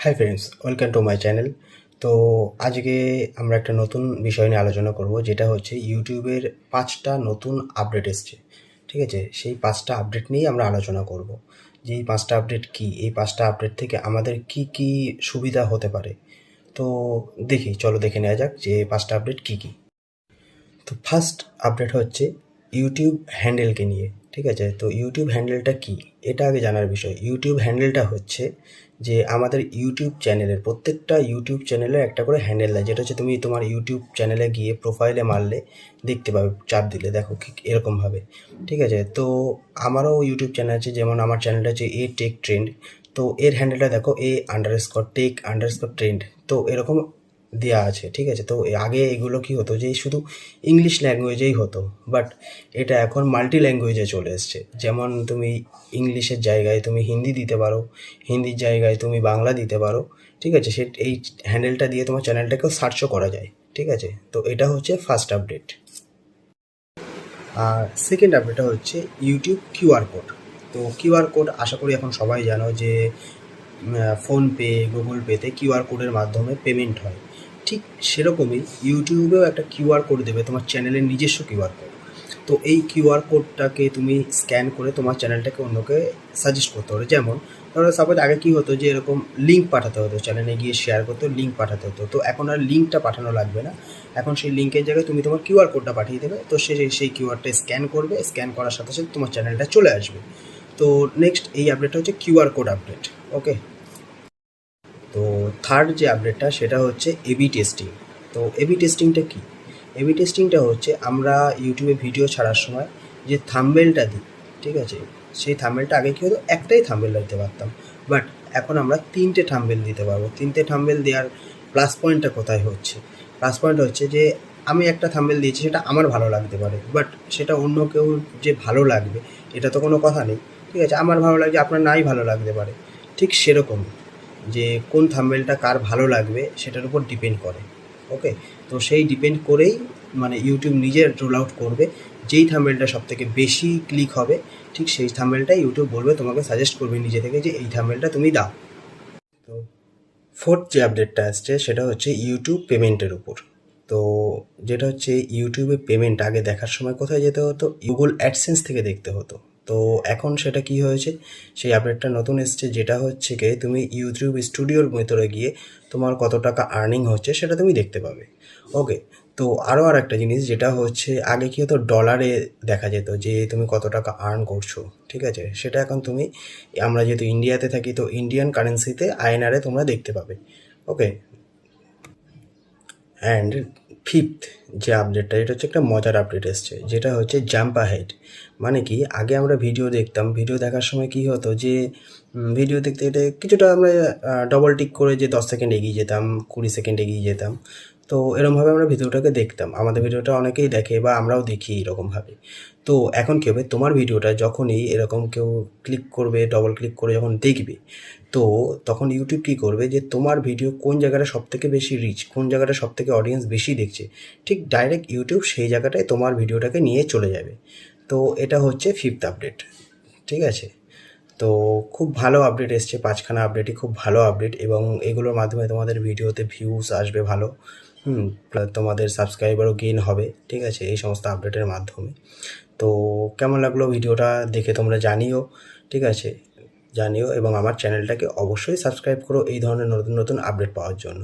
Hi friends, welcome to my channel. তো আজকে আমরা একটা নতুন বিষয় নিয়ে আলোচনা করব, যেটা হচ্ছে ইউটিউবের 5টা নতুন আপডেট এসছে। ঠিক আছে, সেই 5টা আপডেট নিয়েই আমরা আলোচনা করব যে এই 5টা আপডেট কী, এই 5টা আপডেট থেকে আমাদের কি কি সুবিধা হতে পারে। তো চলো দেখে নেওয়া যাক যে 5টা আপডেট কী কী। তো ফার্স্ট আপডেট হচ্ছে ইউটিউব হ্যান্ডেলকে নিয়ে। ঠিক আছে, তো ইউটিউব হ্যান্ডেলটা কি এটা আগে জানার বিষয়। ইউটিউব হ্যান্ডেলটা হচ্ছে যে আমাদের ইউটিউব চ্যানেলের প্রত্যেকটা ইউটিউব চ্যানেলে একটা করে হ্যান্ডেল দেয়, যেটা হচ্ছে তুমি তোমার ইউটিউব চ্যানেলে গিয়ে প্রোফাইলে মারলে দেখতে পাবে, চাপ দিলে দেখো ঠিক এরকমভাবে। ঠিক আছে, তো আমারও ইউটিউব চ্যানেল আছে, যেমন আমার চ্যানেলটা হচ্ছে এ টেক ট্রেন্ড। তো এর হ্যান্ডেলটা দেখো A_টেক_ট্রেন্ড। তো এরকম দেওয়া আছে। ঠিক আছে, তো আগে এগুলো কি হতো যে শুধু ইংলিশ ল্যাঙ্গুয়েজেই হতো, বাট এটা এখন মাল্টি ল্যাঙ্গুয়েজে চলে এসছে। যেমন তুমি ইংলিশের জায়গায় তুমি হিন্দি দিতে পারো, হিন্দির জায়গায় তুমি বাংলা দিতে পারো। ঠিক আছে, এই হ্যান্ডেলটা দিয়ে তোমার চ্যানেলটাকেও সার্চও করা যায়। ঠিক আছে, তো এটা হচ্ছে ফার্স্ট আপডেট। আর সেকেন্ড আপডেটটা হচ্ছে ইউটিউব কিউআর কোড। তো কিউআর কোড আশা করি এখন সবাই জানো যে ফোনপে, গুগল পেতে কিউআর কোডের মাধ্যমে পেমেন্ট হয়। ঠিক সেরকমই ইউটিউবেও একটা কিউআর কোড দেবে, তোমার চ্যানেলের নিজস্ব কিউআর কোড। তো এই কিউআর কোডটাকে তুমি স্ক্যান করে তোমার চ্যানেলটাকে অন্যকে সাজেস্ট করতে হবে। যেমন ধরো সাপোজ আগে কী হতো যে এরকম লিঙ্ক পাঠাতে হতো, চ্যানেলে গিয়ে শেয়ার করতে লিঙ্ক পাঠাতে হতো। তো এখন আর লিঙ্কটা পাঠানো লাগবে না, এখন সেই লিঙ্কের জায়গায় তুমি তোমার কিউআর কোডটা পাঠিয়ে দেবে। তো সেই কিউআরটা স্ক্যান করবে, স্ক্যান করার সাথে সাথে তোমার চ্যানেলটা চলে আসবে। তো নেক্সট এই আপডেটটা হচ্ছে কিউআর কোড আপডেট। ওকে, তো থার্ড যে আপডেটটা সেটা হচ্ছে এবি টেস্টিং। তো এবি টেস্টিংটা কি? এবি টেস্টিংটা হচ্ছে আমরা ইউটিউবে ভিডিও ছাড়ার সময় যে থাম্বনেলটা দিই, ঠিক আছে, সেই থাম্বনেলটা আগে কী হতো, একটাই থাম্বনেল দিতে পারতাম, বাট এখন আমরা 3টে থাম্বনেল দিতে পারবো। 3টে থাম্বনেল দেওয়ার প্লাস পয়েন্টটা কোথায় হচ্ছে? প্লাস পয়েন্ট হচ্ছে যে আমি একটা থাম্বনেল দিয়েছি, সেটা আমার ভালো লাগতে পারে, বাট সেটা অন্য কেউ যে ভালো লাগবে এটা তো কোনো কথা নেই। ঠিক আছে, আমার ভালো লাগছে, আপনার নাই ভালো লাগতে পারে। ঠিক সেরকমই যে কোন থাম্বনেলটা কার ভালো লাগবে সেটার উপর ডিপেন্ড করে। ওকে, তো সেই ডিপেন্ড করেই মানে ইউটিউব নিজে রোল আউট করবে যেই থাম্বনেলটা সবথেকে বেশি ক্লিক হবে, ঠিক সেই থাম্বনেলটাই ইউটিউব বলবে, তোমাকে সাজেস্ট করবে নিজে থেকে যে এই থাম্বনেলটা তুমি দাও। তো ফোর্থ যে আপডেটটা আসছে সেটা হচ্ছে ইউটিউব পেমেন্টের উপর। তো যেটা হচ্ছে ইউটিউবে পেমেন্ট আগে দেখার সময় কোথায় যেতে হতো, গুগল অ্যাডসেন্স থেকে দেখতে হতো। তো এখন সেটা কি হয়েছে, সেই আপডেটটা নতুন এসছে, যেটা হচ্ছে কি তুমি ইউটিউব স্টুডিওর ভেতরে গিয়ে তোমার কত টাকা আর্নিং হচ্ছে সেটা তুমি দেখতে পাবে। ওকে, তো আরও একটা জিনিস যেটা হচ্ছে আগে কি হতো, ডলারে দেখা যেত যে তুমি কত টাকা আর্ন করছো। ঠিক আছে, সেটা এখন তুমি, আমরা যেহেতু ইন্ডিয়াতে থাকি তো ইন্ডিয়ান কারেন্সিতে আইএনআরে তোমরা দেখতে পাবে। ওকে, অ্যান্ড ফিফথ যে আপডেটটা, এটা হচ্ছে একটা মজার আপডেট এসছে, যেটা হচ্ছে জাম্প আহেড। মানে কি, আগে আমরা ভিডিও দেখতাম, ভিডিও দেখার সময় কি হতো যে ভিডিও দেখতে দেখতে কিছুটা আমরা ডবল টিক করে যে 10 সেকেন্ড এগিয়ে যেতাম, 20 সেকেন্ড এগিয়ে যেতাম। তো এরকমভাবে আমরা ভিডিওটাকে দেখতাম, আমাদের ভিডিওটা অনেকেই দেখে বা আমরাও দেখি এরকমভাবে। তো এখন কী হবে, তোমার ভিডিওটা যখনই এরকম কেউ ক্লিক করবে, ডবল ক্লিক করে যখন দেখবে, তো তখন ইউটিউব কী করবে যে তোমার ভিডিও কোন জায়গাটা সবথেকে বেশি রিচ, কোন জায়গাটা সবথেকে অডিয়েন্স বেশি দেখছে, ঠিক ডাইরেক্ট ইউটিউব সেই জায়গাটায় তোমার ভিডিওটাকে নিয়ে চলে যাবে। তো এটা হচ্ছে ফিফথ আপডেট। ঠিক আছে, তো খুব ভালো আপডেট এসছে, 5খানা আপডেটই খুব ভালো আপডেট, এবং এগুলোর মাধ্যমে তোমাদের ভিডিওতে ভিউস আসবে ভালো, তোমাদের সাবস্ক্রাইবারও গেইন হবে। ঠিক আছে, এই সমস্ত আপডেটের মাধ্যমে। তো কেমন লাগলো ভিডিওটা দেখে তোমরা জানিও। ঠিক আছে, জানিও, এবং আমার চ্যানেলটাকে অবশ্যই সাবস্ক্রাইব করো এই ধরনের নতুন নতুন আপডেট পাওয়ার জন্য।